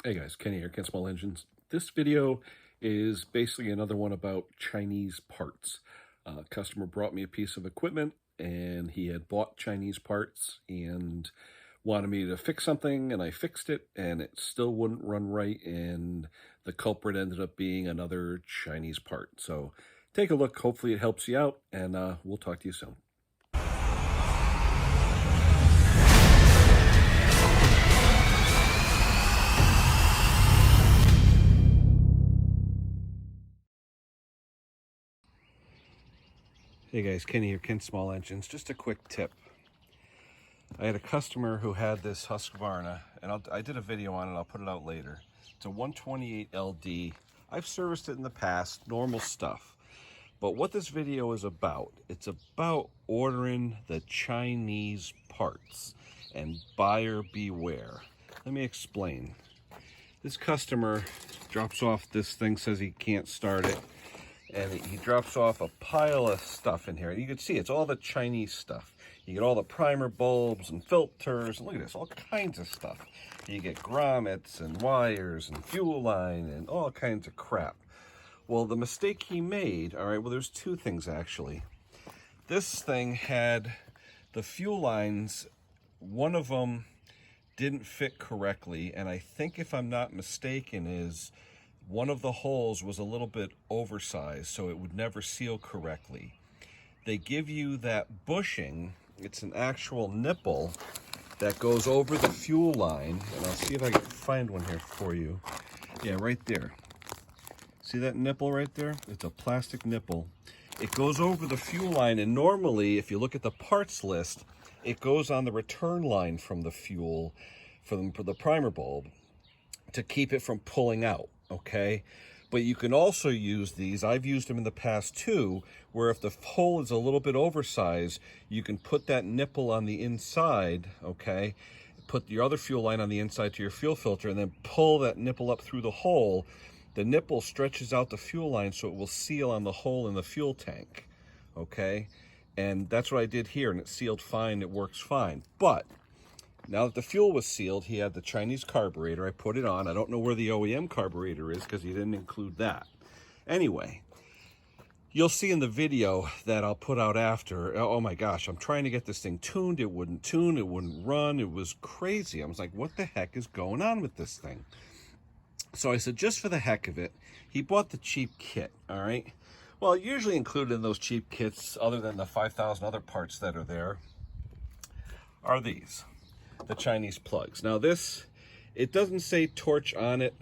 Hey guys, Kenny here, Ken Small Engines. This video is basically another one about Chinese parts. A customer brought me a piece of equipment and he had bought Chinese parts and wanted me to fix something, and I fixed it and it still wouldn't run right, and the culprit ended up being another Chinese part. So take a look, hopefully it helps you out, and we'll talk to you soon. Hey guys, Kenny here, Ken Small Engines. Just a quick tip. I had a customer who had this Husqvarna, and I did a video on it. I'll put it out later. It's a 128 LD. I've serviced it in the past, normal stuff. But what this video is about, it's about ordering the Chinese parts, and buyer beware. Let me explain. This customer drops off this thing, says he can't start it, and he drops off a pile of stuff in here. You can see it's all the Chinese stuff. You get all the primer bulbs and filters, and look at this, all kinds of stuff. You get grommets and wires and fuel line and all kinds of crap. Well, the mistake he made, all right, well, there's two things actually. This thing had the fuel lines, one of them didn't fit correctly, and I think, if I'm not mistaken, is one of the holes was a little bit oversized, so it would never seal correctly. They give you that bushing. It's an actual nipple that goes over the fuel line, and I'll see if I can find one here for you. Yeah, right there. See that nipple right there? It's a plastic nipple. It goes over the fuel line, and normally, if you look at the parts list, it goes on the return line from the fuel, for the primer bulb, to keep it from pulling out. Okay, but you can also use these. I've used them in the past too, where if the hole is a little bit oversized, you can put that nipple on the inside, okay, put your other fuel line on the inside to your fuel filter, and then pull that nipple up through the hole. The nipple stretches out the fuel line so it will seal on the hole in the fuel tank, okay, and that's what I did here, and it sealed fine. It works fine. But now that the fuel was sealed, he had the Chinese carburetor. I put it on. I don't know where the OEM carburetor is because he didn't include that. Anyway, you'll see in the video that I'll put out after, oh my gosh, I'm trying to get this thing tuned. It wouldn't tune. It wouldn't run. It was crazy. I was like, what the heck is going on with this thing? So I said, just for the heck of it, he bought the cheap kit, all right? Well, usually included in those cheap kits, other than the 5,000 other parts that are there, are these. The Chinese plugs. Now this, it doesn't say torch on it,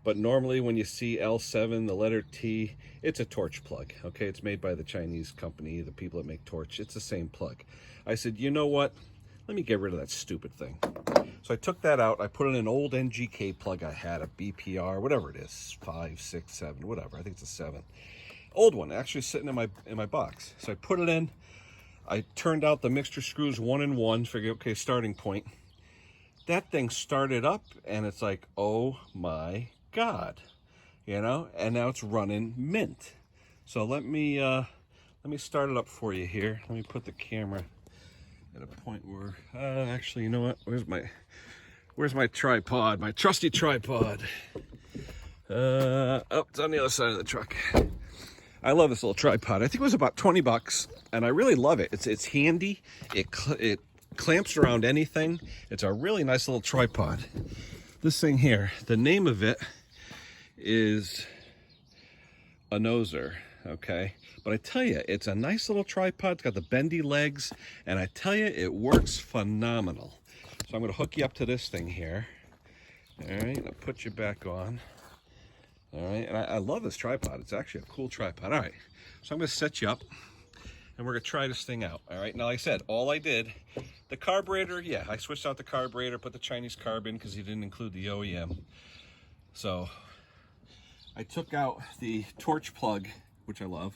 but normally when you see L7, the letter T, it's a torch plug. Okay, it's made by the Chinese company, the people that make torch. It's the same plug. I said, you know what? Let me get rid of that stupid thing. So I took that out. I put in an old NGK plug I had, a BPR, whatever it is, 5, 6, 7, whatever. I think it's a 7. Old one, actually sitting in my box. So I put it in. I turned out the mixture screws 1 and 1, figured, okay, starting point. That thing started up, and it's like, oh my God, you know, and now it's running mint. So let me start it up for you here. Let me put the camera at a point where, actually, you know what, where's my tripod, my trusty tripod? Oh, it's on the other side of the truck. I love this little tripod. I think it was about 20 bucks, and I really love it. It's handy. It clamps around anything. It's a really nice little tripod. This thing here, the name of it is a noser, okay? But I tell you, it's a nice little tripod. It's got the bendy legs, and I tell you, it works phenomenal. So I'm going to hook you up to this thing here. All right, I'll put you back on. All right, and I love this tripod. It's actually a cool tripod. All right, so I'm going to set you up, and we're going to try this thing out. All right, now like I said, all I did, the carburetor, yeah, I switched out the carburetor, put the Chinese carb in because he didn't include the OEM. So I took out the torch plug, which I love,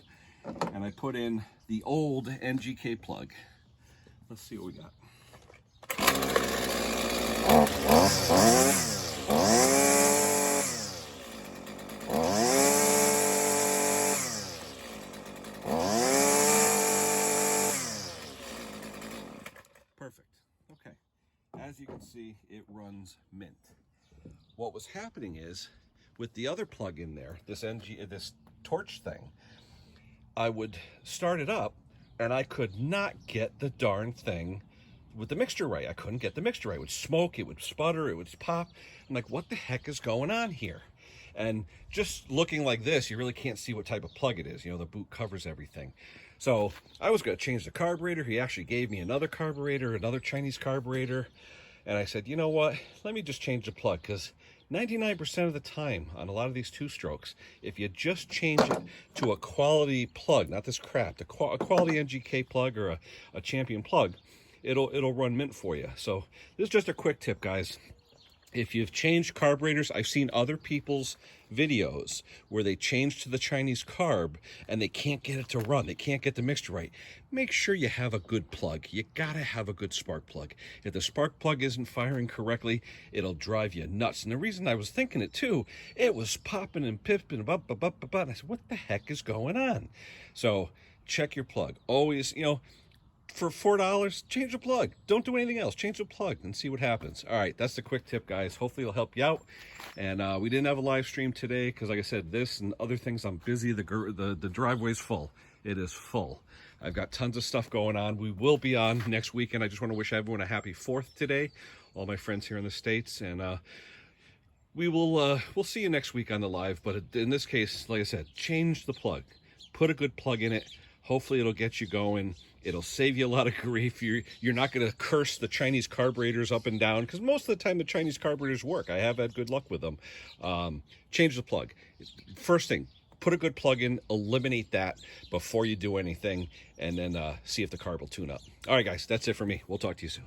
and I put in the old NGK plug. Let's see what we got. Perfect. Okay. As you can see, it runs mint. what was happening is, with the other plug in there, this torch thing, I would start it up and I could not get the darn thing with the mixture right. I couldn't get the mixture right. It would smoke, it would sputter, it would pop. I'm like, what the heck is going on here? And just looking like this, you really can't see what type of plug it is. You know, the boot covers everything. So I was going to change the carburetor. He actually gave me another carburetor, another Chinese carburetor. And I said, you know what? Let me just change the plug, because 99% of the time on a lot of these two-strokes, if you just change it to a quality plug, not this crap, a quality NGK plug or a Champion plug, it'll run mint for you. So this is just a quick tip, guys. If you've changed carburetors, I've seen other people's videos where they change to the Chinese carb and they can't get it to run. They can't get the mixture right. Make sure you have a good plug. You gotta have a good spark plug. If the spark plug isn't firing correctly, it'll drive you nuts. And the reason I was thinking it too, it was popping and pipping, and I said, what the heck is going on? So check your plug. Always, you know, for $4, change the plug. Don't do anything else. Change the plug and see what happens. All right, that's the quick tip, guys. Hopefully it'll help you out. And we didn't have a live stream today because, like I said, this and other things, I'm busy. The driveway's full. It is full. I've got tons of stuff going on. We will be on next weekend. I just want to wish everyone a happy 4th today, all my friends here in the States. And we'll see you next week on the live. But in this case, like I said, change the plug. Put a good plug in it. Hopefully it'll get you going. It'll save you a lot of grief. You're not going to curse the Chinese carburetors up and down, because most of the time the Chinese carburetors work. I have had good luck with them. Change the plug. First thing, put a good plug in, eliminate that before you do anything, and then see if the carb will tune up. All right, guys, that's it for me. We'll talk to you soon.